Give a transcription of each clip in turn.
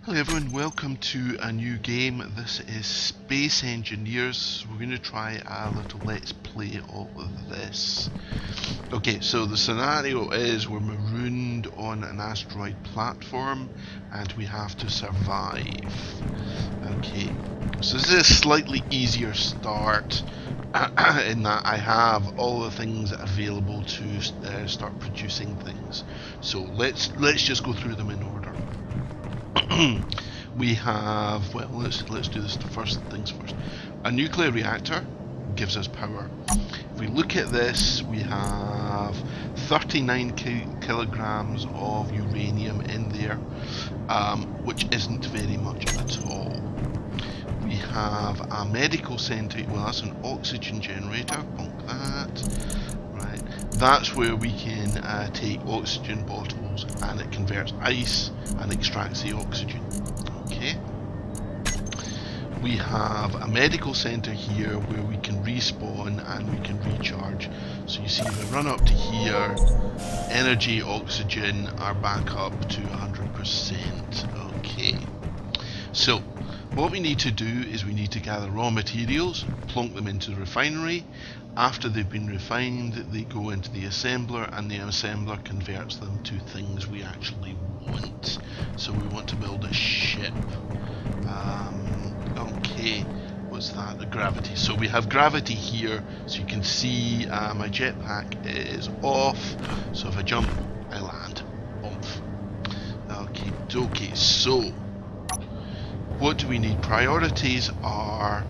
Hello everyone, welcome to a new game. This is Space Engineers. We're going to try a little let's play of this. Okay, so the scenario is we're marooned on an asteroid platform and we have to survive. Okay, so this is a slightly easier start in that I have all the things available to start producing things. So let's just go through them in order. We have, well, let's do this first things first. A nuclear reactor gives us power. If we look at this, we have 39 kilograms of uranium in there, which isn't very much at all. We have a medical centre. Well, that's an oxygen generator. Bonk that. Right, that's where we can take oxygen bottles and it converts ice and extracts the oxygen. Okay. We have a medical centre here where we can respawn and we can recharge. So you see if I run up to here, energy, oxygen are back up to 100%. Okay. So what we need to do is we need to gather raw materials, plonk them into the refinery. After they've been refined, they go into the assembler, and the assembler converts them to things we actually want. So we want to build a ship. Okay, what's that? The gravity. So we have gravity here, so you can see my jetpack is off. So if I jump, I land. Oomph. Okay, so what do we need? Priorities are,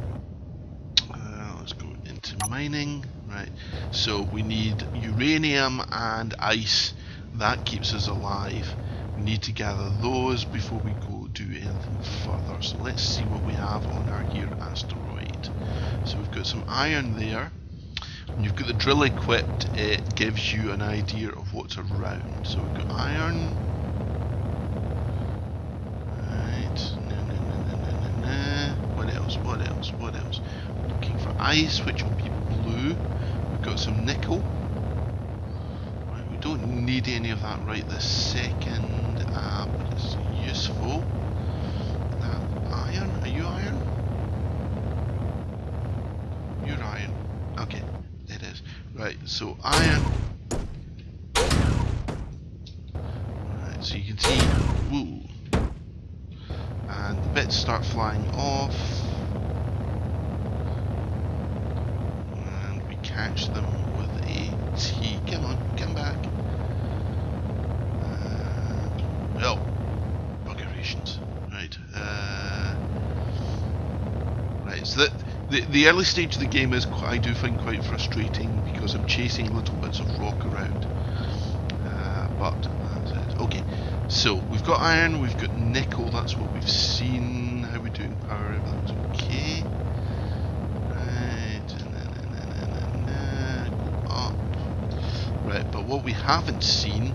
let's go into mining, right? So we need uranium and ice, that keeps us alive. We need to gather those before we go do anything further. So let's see what we have on our here asteroid. So we've got some iron there. When you've got the drill equipped, it gives you an idea of what's around. So we've got iron. What else? Looking for ice, which will be blue. We've got some nickel. Right, we don't need any of that right this second, but it's useful. Iron? Are you iron? You're iron. Okay, it is. Right, so iron. Right, so you can see, woo. And the bits start flying off. Catch them with a T. Come on, come back. Oh, buggerations. Right. Right. So the early stage of the game is I do find quite frustrating because I'm chasing little bits of rock around. But that's it. Okay. So we've got iron, we've got nickel. That's what we've seen. How are we doing power? Everything's okay. Right, but what we haven't seen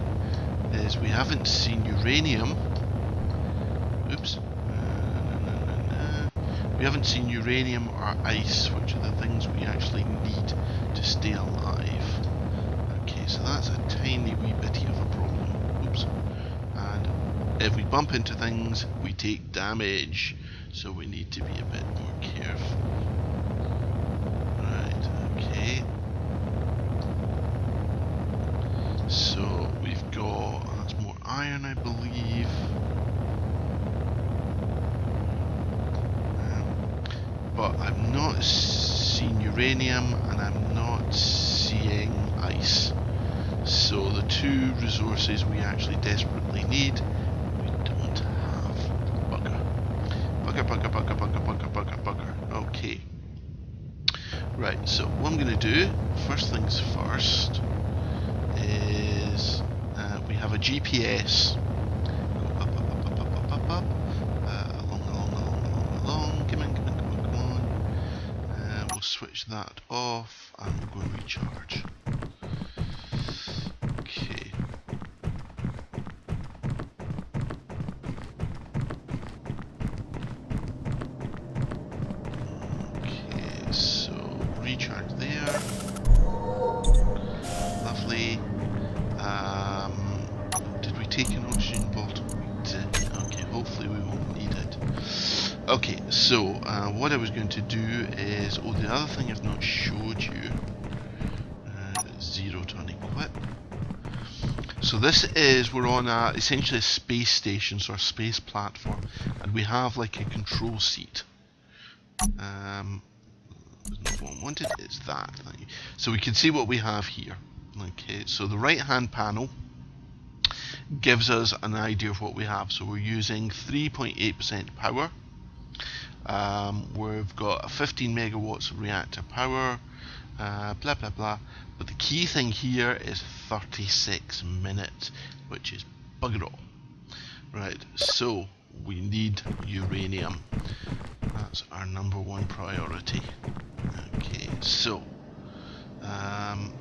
is we haven't seen uranium. Oops. We haven't seen uranium or ice, which are the things we actually need to stay alive. Okay, so that's a tiny wee bitty of a problem. Oops. And if we bump into things, we take damage. So we need to be a bit more careful. Right, okay. So we've got, that's more iron I believe. But I've not seen uranium and I'm not seeing ice. So the two resources we actually desperately need, we don't have. Bugger. Okay. Right, so what I'm going to do, first things first, is we have a GPS. Go up, along. Come on. We'll switch that off and we'll go and recharge. Okay. Okay, so recharge there. Lovely. Did we take an oxygen bottle? We did. Okay, hopefully we won't need Okay, so what I was going to do is, oh, the other thing I've not showed you, 0 to unequip. So this is, we're on essentially a space station, so a space platform, and we have like a control seat. Not what I wanted, it's that. So we can see what we have here. Okay, so the right hand panel gives us an idea of what we have. So we're using 3.8% power. We've got 15 megawatts of reactor power, blah blah blah. But the key thing here is 36 minutes, which is bugger all. Right, so we need uranium. That's our number one priority. Okay, so I'm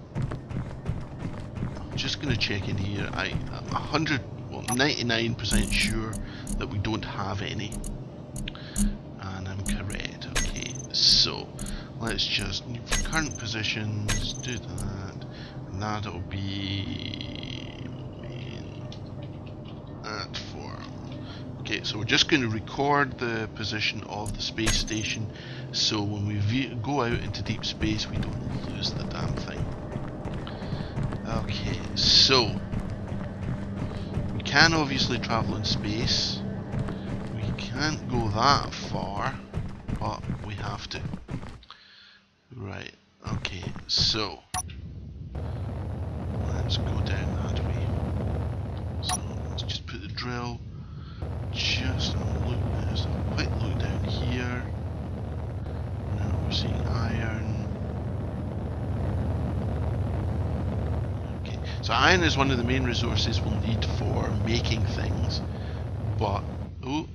just going to check in here. I'm 99% sure that we don't have any, and I'm correct. Okay, so let's just current positions, do that, and that'll be at 4. Okay, so we're just going to record the position of the space station, so when we go out into deep space we don't lose the damn thing. Okay, so we can obviously travel in space. We can't go that far, but we have to. Right, okay, so let's go down that way. So let's just put the drill just look, there's a quick look down here. Now we're seeing iron. Okay, so iron is one of the main resources we'll need for making things, but oh,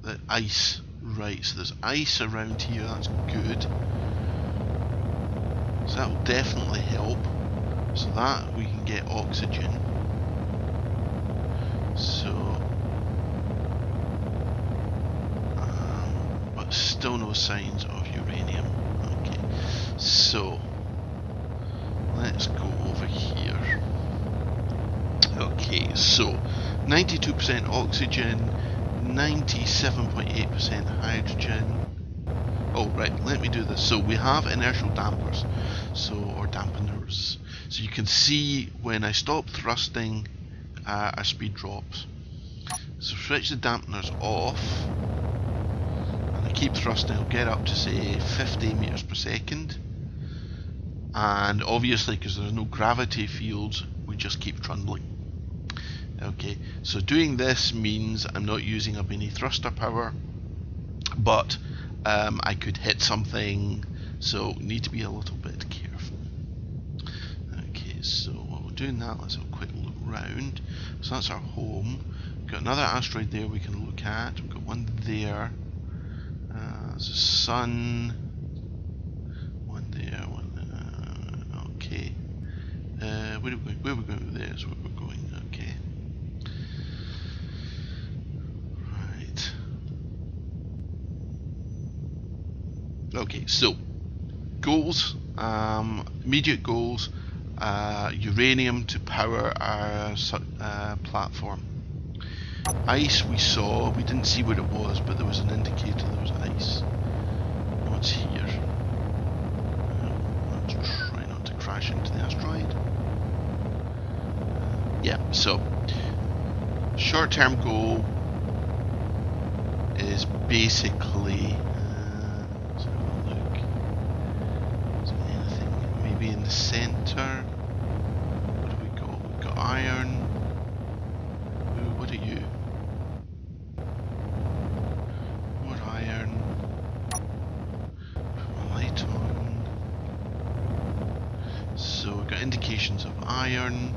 the ice. Right, so there's ice around here, that's good. So that will definitely help. So that we can get oxygen. So but still no signs of uranium. Okay, so let's go over here. Okay, so 92% oxygen, 97.8% hydrogen. Oh right, let me do this. So we have inertial dampers, or dampeners. So you can see when I stop thrusting, our speed drops. So switch the dampeners off, and I keep thrusting. I'll get up to say 50 meters per second. And obviously, because there's no gravity fields, we just keep trundling. Okay, so doing this means I'm not using up any thruster power, but I could hit something, so need to be a little bit careful. Okay, so while we're doing that, let's have a quick look round. So that's our home. We've got another asteroid there we can look at. We've got one there. There's a sun. One there. One. Okay. Where are we going? There's where we're going. Okay. Right. Okay. So goals. Immediate goals. Uranium to power our platform. Ice we saw, we didn't see what it was, but there was an indicator there was ice. What's here? Let's try not to crash into the asteroid. Yeah, so short-term goal is basically, let's have a look. Is there anything maybe in the centre? What have we got? We've got iron. Ooh, what are you? More iron. Put my light on. So we've got indications of iron.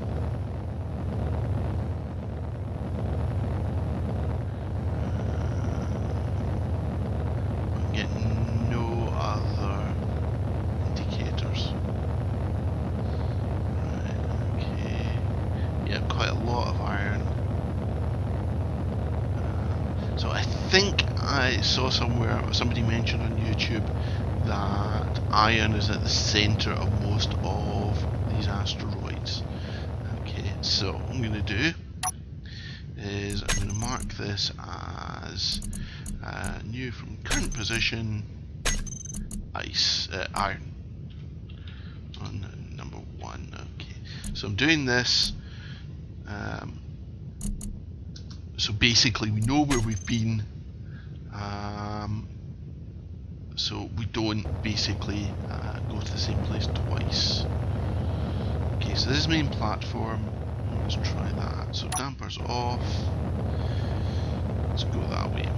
I'm getting no other indicators. Right, okay. Yeah, quite a lot of iron. So I think I saw somewhere, somebody mentioned on YouTube, that iron is at the centre of most of these asteroids. Okay, so what I'm going to do is I'm going to mark this as New from current position. Iron. On number 1. Okay. So I'm doing this. So basically we know where we've been. So we don't basically go to the same place twice. Okay, so this is main platform. Let's try that. So dampers off. Let's go that way.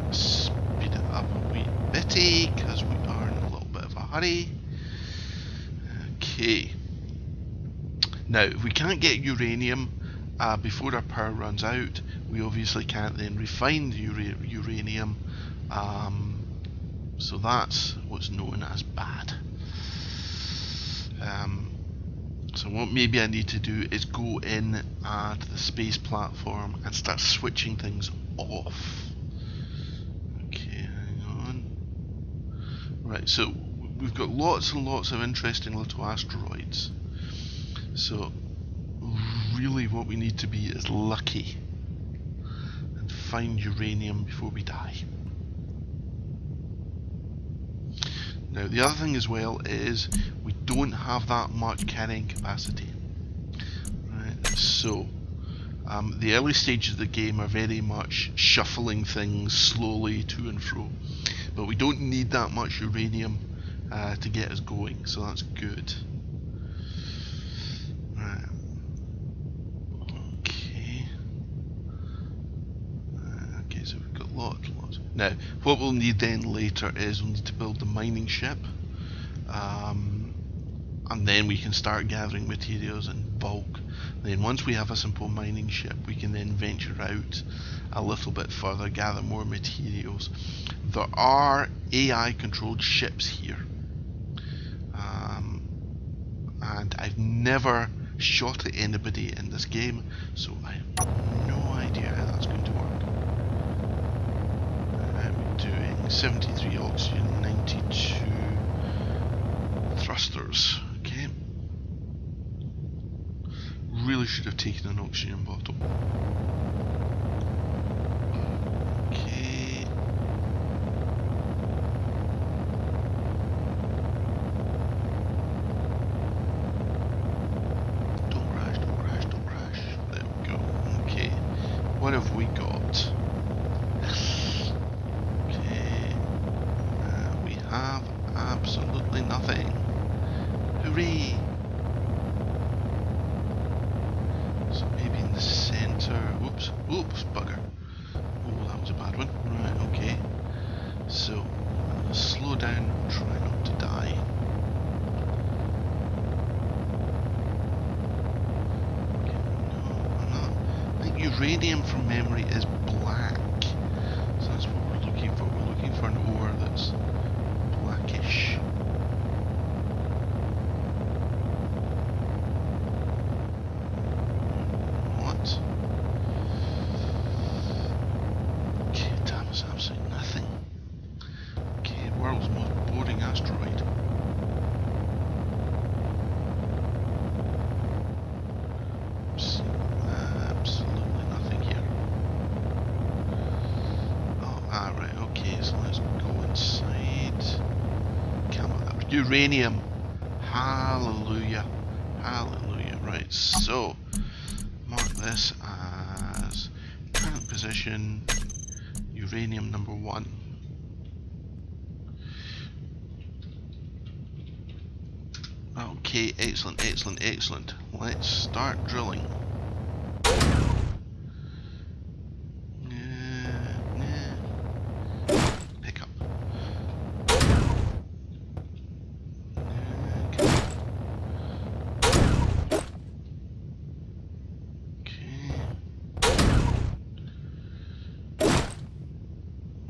Let's speed it up a wee bitty because we are in a little bit of a hurry. Okay. Now, if we can't get uranium before our power runs out, we obviously can't then refine the uranium. So that's what's known as bad. So what maybe I need to do is go in to the space platform and start switching things off. Okay, hang on. Right, so we've got lots and lots of interesting little asteroids. So really what we need to be is lucky and find uranium before we die. Now the other thing as well is we don't have that much carrying capacity. Right, so the early stages of the game are very much shuffling things slowly to and fro, but we don't need that much uranium to get us going, so that's good. Right. Okay, so we've got lots. Now, what we'll need then later is we'll need to build the mining ship, and then we can start gathering materials in bulk. Then once we have a simple mining ship, we can then venture out a little bit further, gather more materials. There are AI controlled ships here, and I've never shot at anybody in this game, so I have no idea how that's going to work. I'm doing 73 oxygen, 92 thrusters. Okay. Really should have taken an oxygen bottle. Okay. Don't crash. There we go. Okay. What have we got? Okay. We have absolutely nothing. Hooray! So maybe in the centre. Oops, bugger. Oh, that was a bad one. Right, okay. So, slow down, try not to die. Okay, no, I'm not. I think uranium from memory is black. So that's what we're looking for. We're looking for an ore that's blackish. Okay, damn, it's absolutely nothing. Okay, world's most boring asteroid. See, absolutely nothing here. Oh, right, okay, so let's go inside. Uranium. Hallelujah. Hallelujah. Right, so mark this as current position, uranium number 1. Okay, excellent. Let's start drilling. Pick up.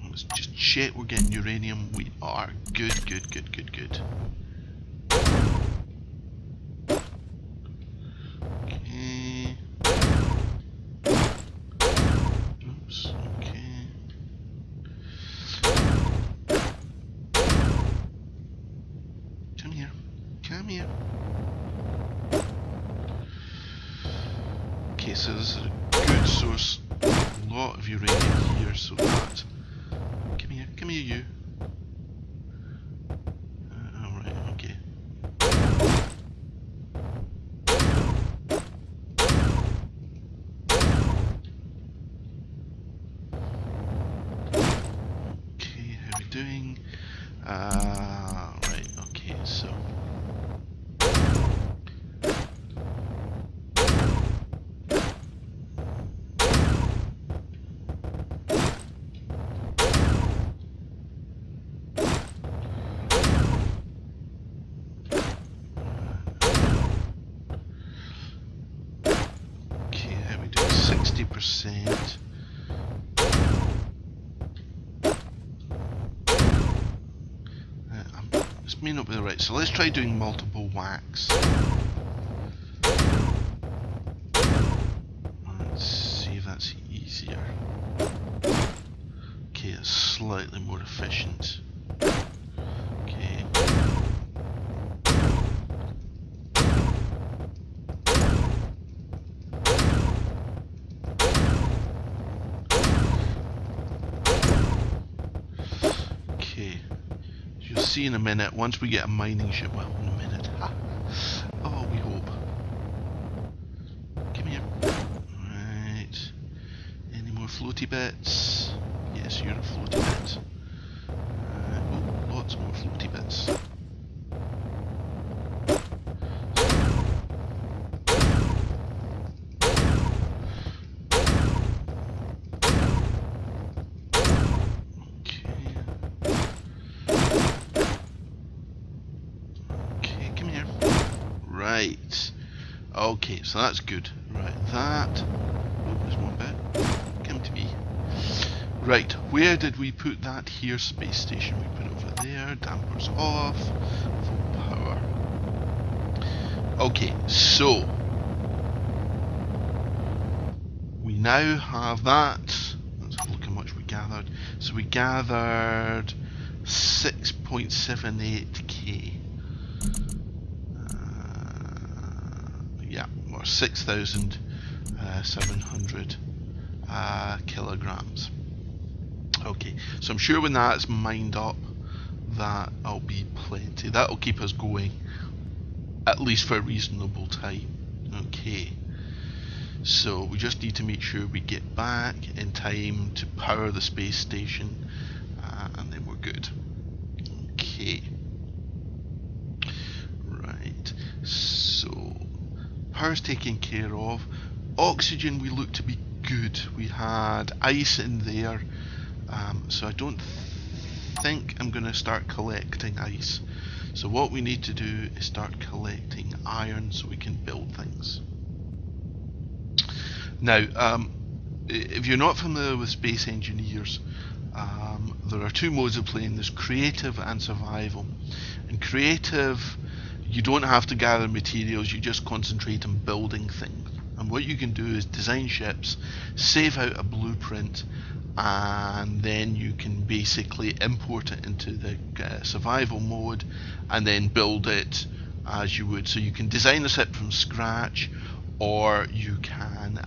Let's just check we're getting uranium. We are. Good. Okay. Oops, okay. Come here. Okay, so this is a good source lot of uranium here, so that... Come here you. Alright, okay. Okay, how are we doing? Right, okay, so... Okay, how are we doing? 60%. This may not be right, so let's try doing multiple wax. Let's see if that's easier. Okay, it's slightly more efficient. Okay. Okay. You'll see in a minute, once we get a mining ship, well, in a minute. Ha. Oh, we hope. Come here. Right. Any more floaty bits? Yes, you're a floaty bit. Oh, lots more floaty bits. Right. Okay, so that's good. Right, that... Oh, there's one bit. Come to me. Right, where did we put that here space station? We put it over there. Dampers off. Full power. Okay, so... we now have that. Let's have a look how much we gathered. So we gathered 6.78k. Yeah, or 6,700 kilograms. Okay, so I'm sure when that's mined up, that'll be plenty. That'll keep us going, at least for a reasonable time. Okay, so we just need to make sure we get back in time to power the space station, and then we're good. Okay. Right, so power's taken care of. Oxygen we look to be good. We had ice in there, so I don't think I'm going to start collecting ice. So what we need to do is start collecting iron so we can build things. Now, if you're not familiar with Space Engineers, there are two modes of playing. There's creative and survival. In creative, you don't have to gather materials, you just concentrate on building things. And what you can do is design ships, save out a blueprint, and then you can basically import it into the survival mode and then build it as you would. So you can design a ship from scratch, or you can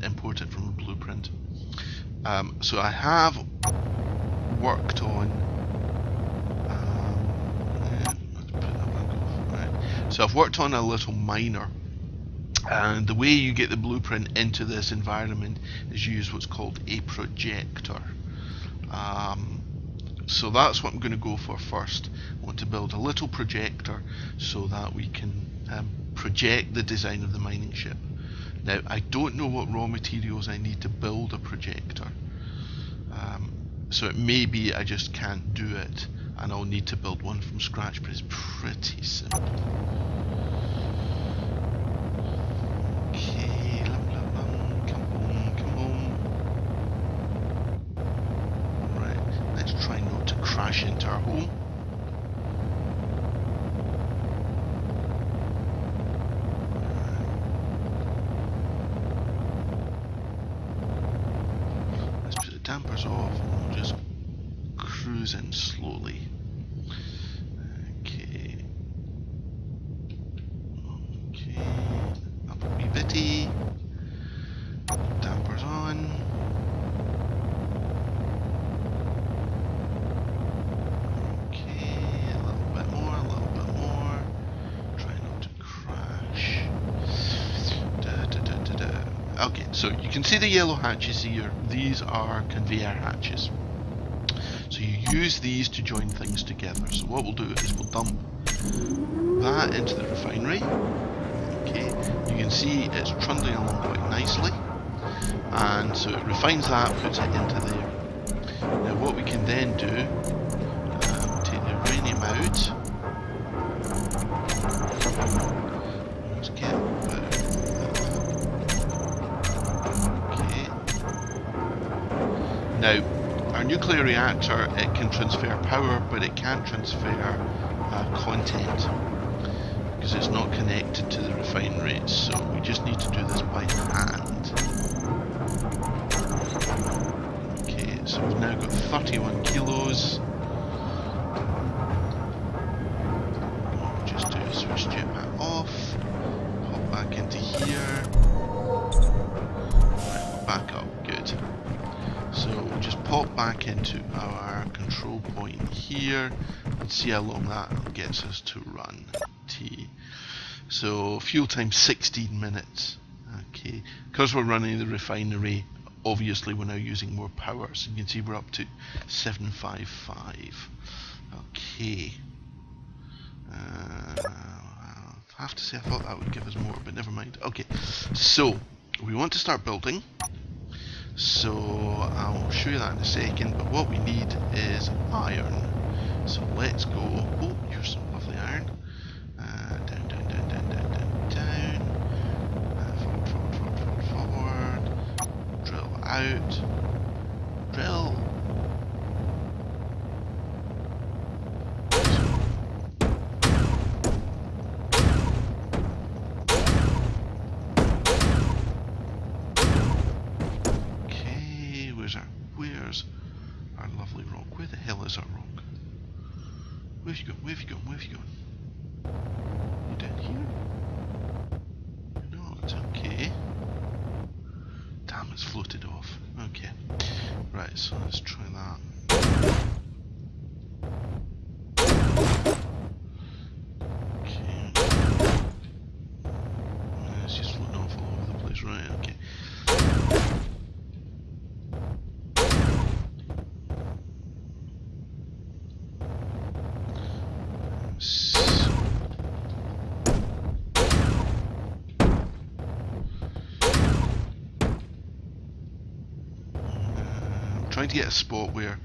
import it from a blueprint. So I have worked on So I've worked on a little miner, and the way you get the blueprint into this environment is use what's called a projector. So that's what I'm going to go for first. I want to build a little projector so that we can project the design of the mining ship. Now, I don't know what raw materials I need to build a projector, so it may be I just can't do it and I'll need to build one from scratch, but it's pretty simple. Okay, come home. Right, let's try not to crash into our home. Let's put the dampers off and we'll just cruise in slowly. Okay, up a wee bitty. Dampers on. Okay, so you can see the yellow hatches here. These are conveyor hatches. So you use these to join things together. So what we'll do is we'll dump that into the refinery. Okay, you can see it's trundling along quite nicely. And so it refines that, puts it into there. Now what we can then do, take the uranium out. Let's get okay. Now, our nuclear reactor, it can transfer power, but it can't transfer content because it's not connected to the refinery. So we just need to do this by hand. Okay, so we've now got 31 kilos. We'll just do a switch jetpack off. Pop back into here. Right, back up. Good. So we'll just pop back into our control point here and see how long that gets us to run. T. So fuel time 16 minutes. Okay, because we're running the refinery, obviously we're now using more power. So you can see we're up to 755. Okay. I have to say I thought that would give us more, but never mind. Okay, so we want to start building. So I'll show you that in a second, but what we need is iron. So let's go. Oh, here's some lovely iron. Down, down, down, down, down, down, down. Forward, forward, forward, forward, forward. Drill out. Drill. Where's our lovely rock? Where the hell is our rock? Where have you gone? Where have you gone? Where have you gone? You down here? No, it's okay. Damn, it's floated off. Okay. Right, so let's try that. Okay. It's just floating off all over the place. Right, okay. Trying to get a spot where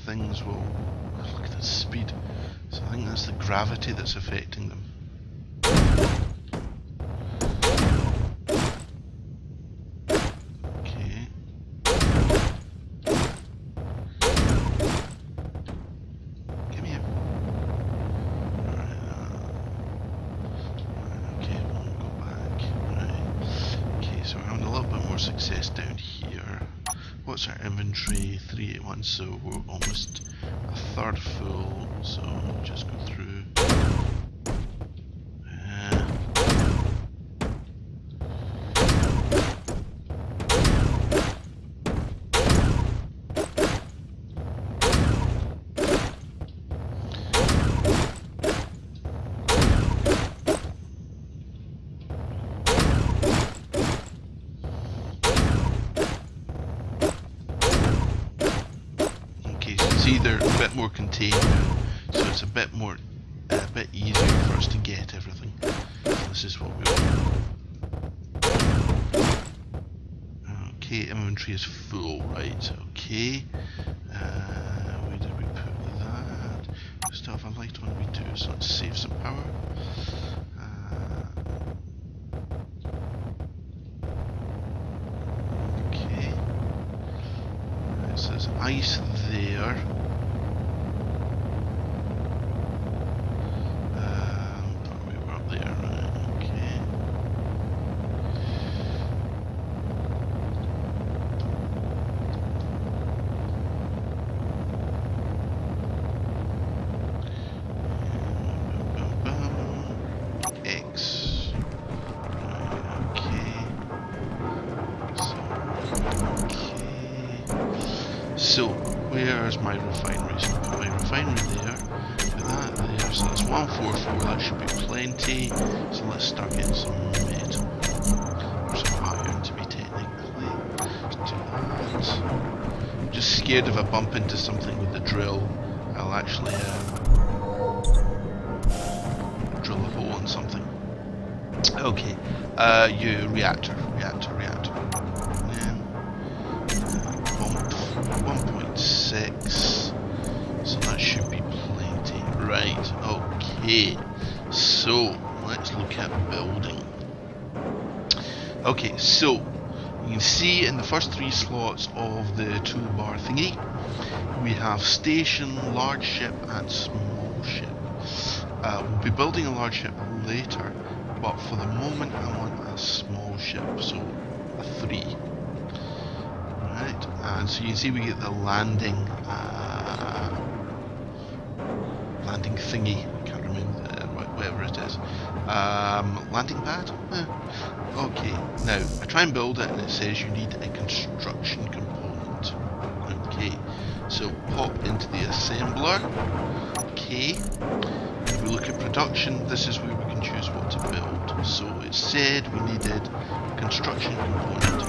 things will look at the speed. So I think that's the gravity that's affecting them. Okay. Come here. Right. Okay, we'll go back. Right. Okay, so we're having a little bit more success down here. What's our inventory? 381, so we're almost a third full, so we'll just go through. They're a bit more contained now, so it's a bit easier for us to get everything. So this is what we want. Okay, inventory is full, right? Okay. Where did we put that? We still have a light on, we do, so let's save some power. Okay. Right, so there's ice there. So, where's my refinery? So I've got my refinery there, put that there, so that's 144, that should be plenty. So let's start getting some metal, or some scared if I bump into something with the drill, I'll actually drill a hole in something. Okay, you reactor. Yeah, 1.6, so that should be plenty. Right, okay, so let's look at building. Okay, so you can see in the first 3 slots of the toolbar thingy, we have station, large ship and small ship. We'll be building a large ship later, but for the moment I want a small ship, so a 3. Right, and so you can see we get the landing thingy. I can't remember whatever it is. Landing pad. Okay, now I try and build it, and it says you need a construction component. Okay, so pop into the assembler. Okay, if we look at production, this is where we can choose what to build. So it said we needed a construction component.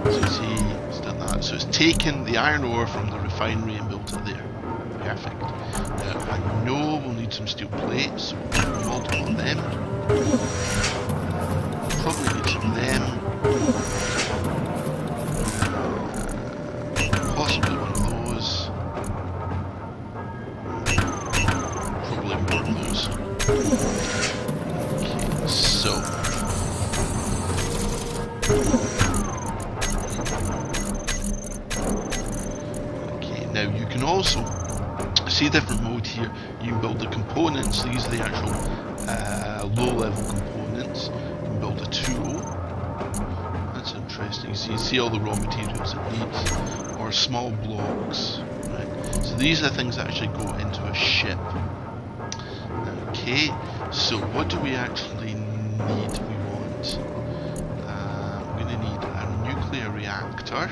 So you see, it's done that. So it's taken the iron ore from the refinery and built it there. Perfect. Now I know we'll need some steel plates, so we'll multiple of them. Probably need some of them. Possibly one of those. Probably more of those. Okay, so. Okay, now you can also see different mode here. You can build the components. These are the actual low-level components. You can build a tool. That's interesting. So you see all the raw materials it needs, or small blocks. Right. So these are things that actually go into a ship. Okay. So what do we actually need? We want. We're going to need a nuclear reactor.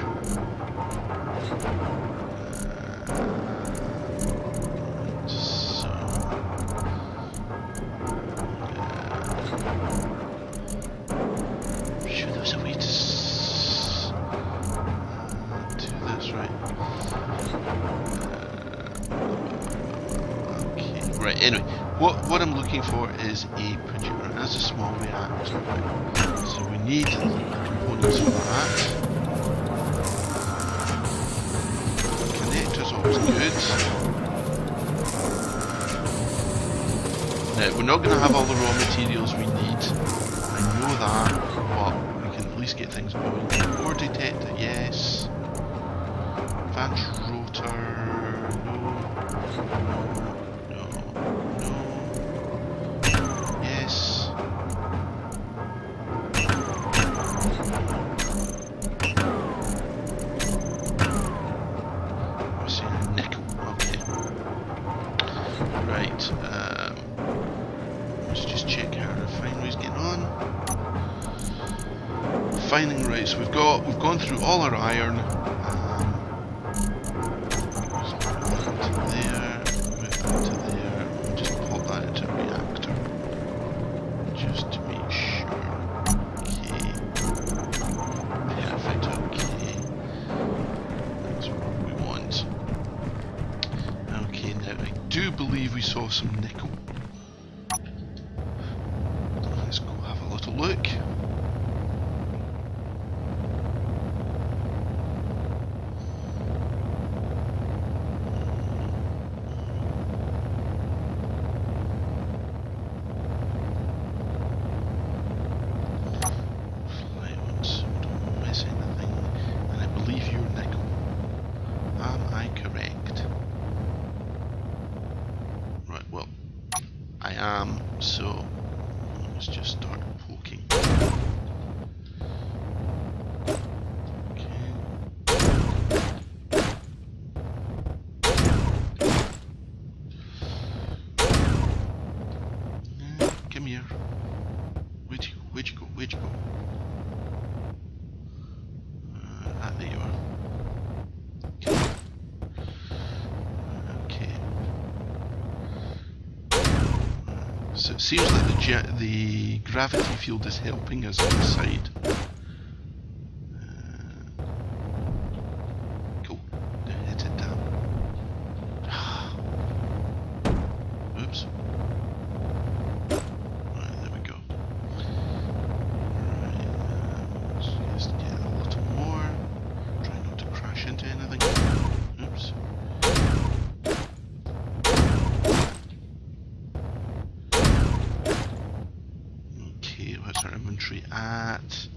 Anyway, what I'm looking for is a producer. That's a small reactor, right? So we need the components for that. Connector's always good. Now, we're not going to have all the raw materials we need. I know that, but we can at least get things going. Ore detector, yes. Advanced rotor, no. Right, so we've gone through all our iron. There, move that to there, and just pop that into a reactor, just to make sure. Okay, perfect. Okay, that's what we want. Okay, now I do believe we saw some nickel. Let's go have a little look. So let's just start poking. Okay. Come here. Where'd you go? There you are. Okay. So it seems like the gravity field is helping us on the side. Cool. inventory at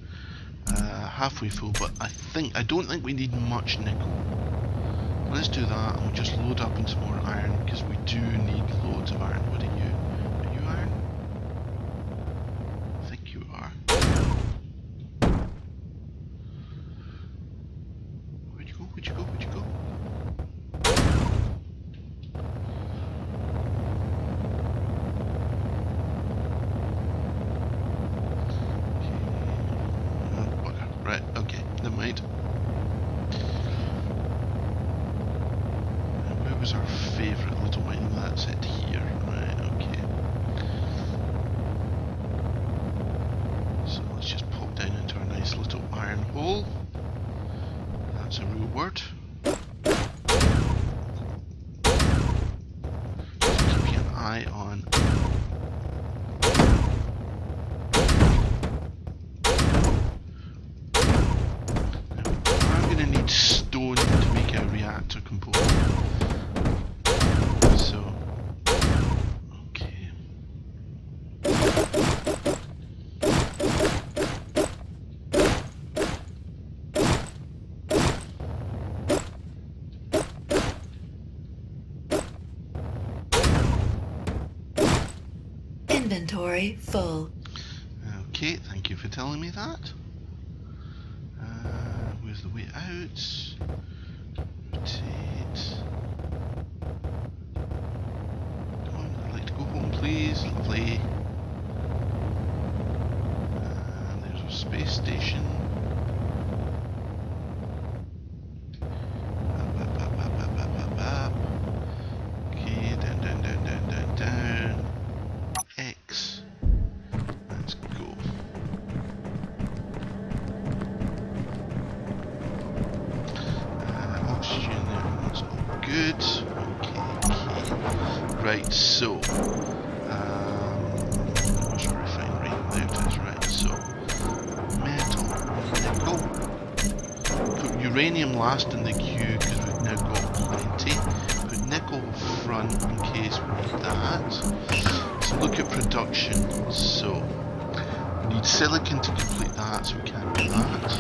halfway full, but I don't think we need much nickel. Let's do that, and we'll just load up into more iron, because we do need loads of iron. What are you? Are you iron? I think you are. Where'd you go? Where'd you go? Where'd you go? Right, okay, never mind. Where was our favourite little mine? That's it here. Right, okay. So let's just pop down into our nice little iron hole. That's a real word. Just keeping an eye on. Stone to make a reactor component. So, okay. Inventory full. Okay, thank you for telling me that. Where's the way out? Rotate. Come on, I'd like to go home, please. Lovely. And there's our space station. Okay, down, down, down, down, down, down. X. Let's go. Oxygen, that's all good. Okay. Right, so where's our refinery? There it is, right, so metal, nickel. Put uranium last in the queue because we've now got plenty. Put nickel front in case we need that. So look at production. So we need silicon to complete that, so we can't do that.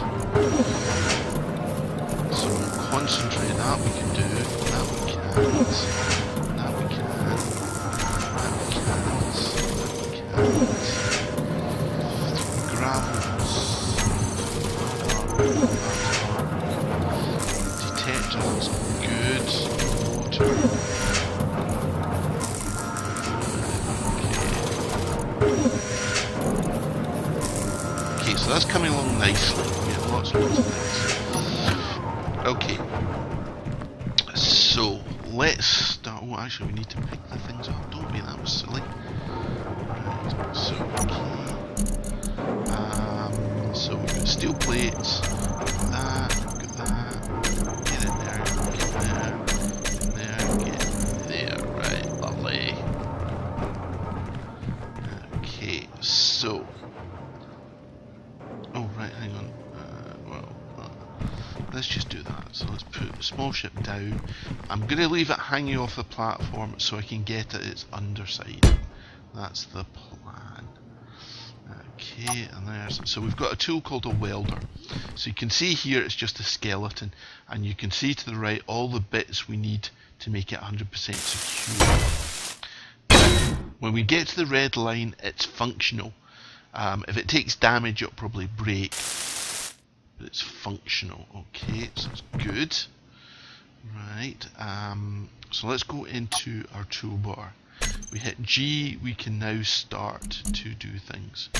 So concentrate, that we can do, that we can't, that we can, that we can't, that we can't. Gravels. Detector looks good. Water. Okay, so that's coming along nicely. We have lots of things. Okay, so let's start. Oh, actually, we need to pick the things up, don't we? That was silly. Right, so okay. So we've got steel plates. Got that. Got that. Get in there. Get there. In there. Get there. Right. Lovely. Okay. So. Oh right. Hang on. Let's just do that. So let's put the small ship down. I'm going to leave it hanging off the platform so I can get at its underside. That's the plan. Okay, and there's... So we've got a tool called a welder. So you can see here it's just a skeleton. And you can see to the right all the bits we need to make it 100% secure. When we get to the red line, it's functional. If it takes damage, it'll probably break. But it's functional. Okay, so it's good. Right, so let's go into our toolbar. We hit G, we can now start to do things.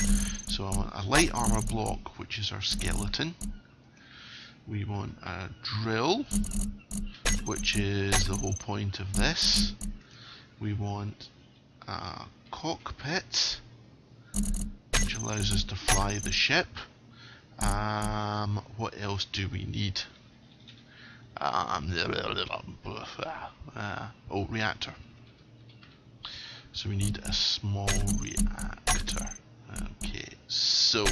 So I want a light armor block, which is our skeleton. We want a drill, which is the whole point of this. We want a cockpit, which allows us to fly the ship. What else do we need? Oh, reactor. So we need a small reactor. Okay, so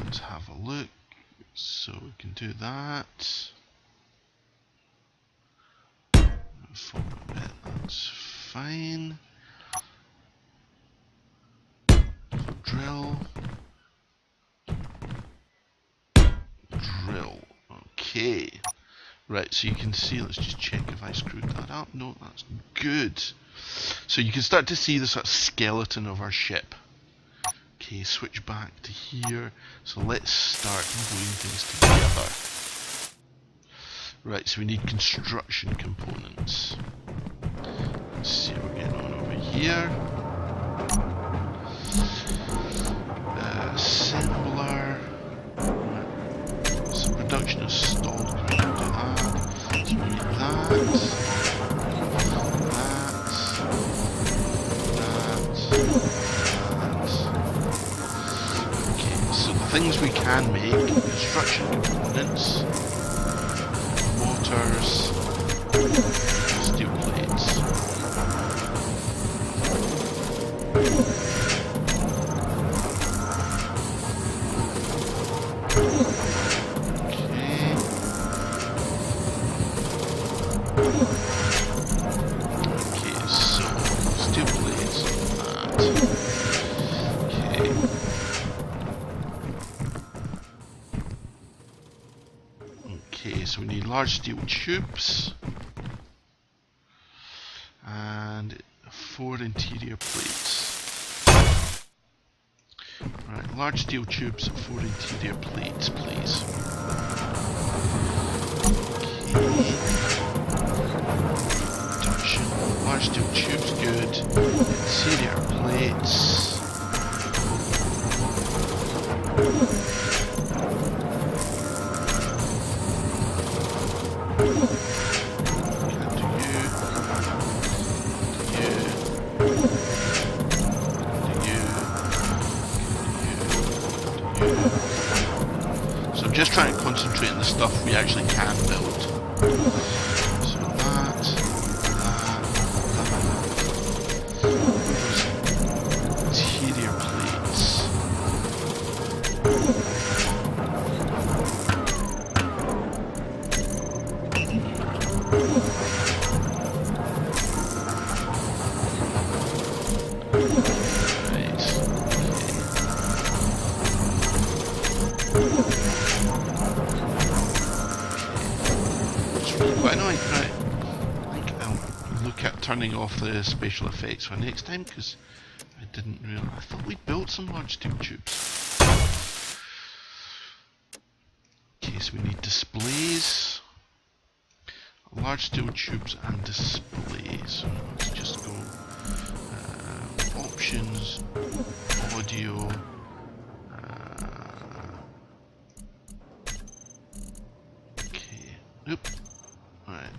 let's have a look. So we can do that. Form a bit, that's fine. Okay. Right, so you can see, let's just check if I screwed that up. No, that's good. So you can start to see the sort of skeleton of our ship. Okay, switch back to here. So let's start gluing things together. Right, so we need construction components. Let's see what we're getting on over here. Assembler. Some reduction of stalled ground. Do that. So we need that. Things we can make: construction components, motors, steel plates. Okay, so steel plates, that. Okay, so we need large steel tubes and 4 interior plates. Right, large steel tubes, 4 interior plates, please. Okay. Production, large steel tubes, good. Interior plates. So I'm just trying to concentrate on the stuff we actually can build. So that. Interior plates. Turning off the spatial effects for next time, because I didn't realise. I thought we built some large steel tubes. Okay, so we need displays, large steel tubes and displays. Let's just go options, audio. Okay, nope. Alright.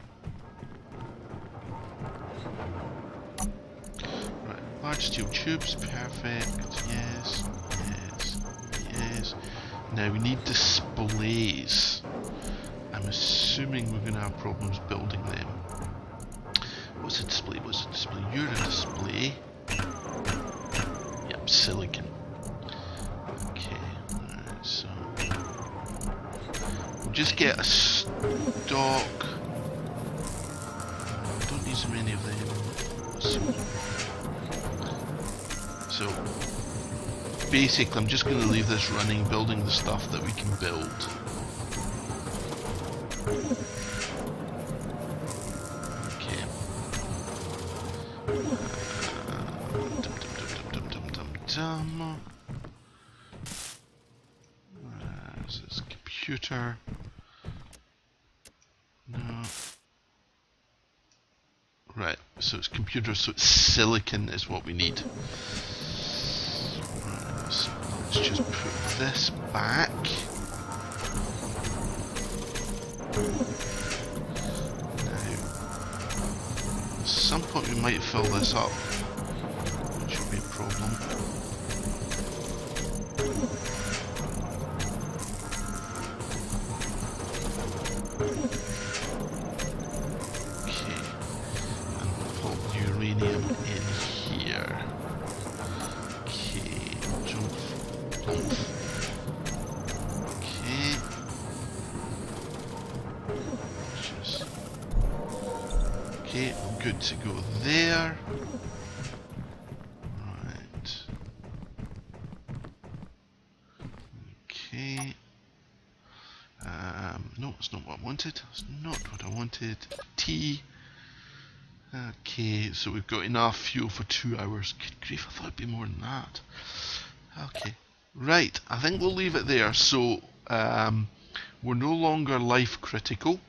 Large steel tubes, perfect. Yes, yes, yes. Now we need displays. I'm assuming we're going to have problems building them. What's a display? What's a display? You're a display. Yep, silicon. Okay, alright, so we'll just get a stock. Don't need so many of them. So basically I'm just going to leave this running, building the stuff that we can build. Okay. This is computer. No. Right, so it's computer, so it's silicon is what we need. So let's just put this back. Now, at some point we might fill this up, which will be a problem. Okay, and we'll put uranium in here. Okay, jump. Okay. Okay, I'm good to go there. Right. Okay. No, No, it's not what I wanted. It's not what I wanted. T. Okay, so we've got enough fuel for 2 hours. Good grief, I thought it'd be more than that. Okay. Right, I think we'll leave it there. So, we're no longer life critical.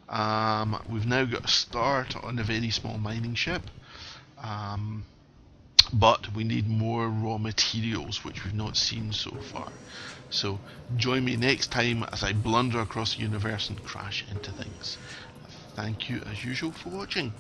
We've now got a start on a very small mining ship. But we need more raw materials, which we've not seen so far. So join me next time as I blunder across the universe and crash into things. Thank you as usual for watching.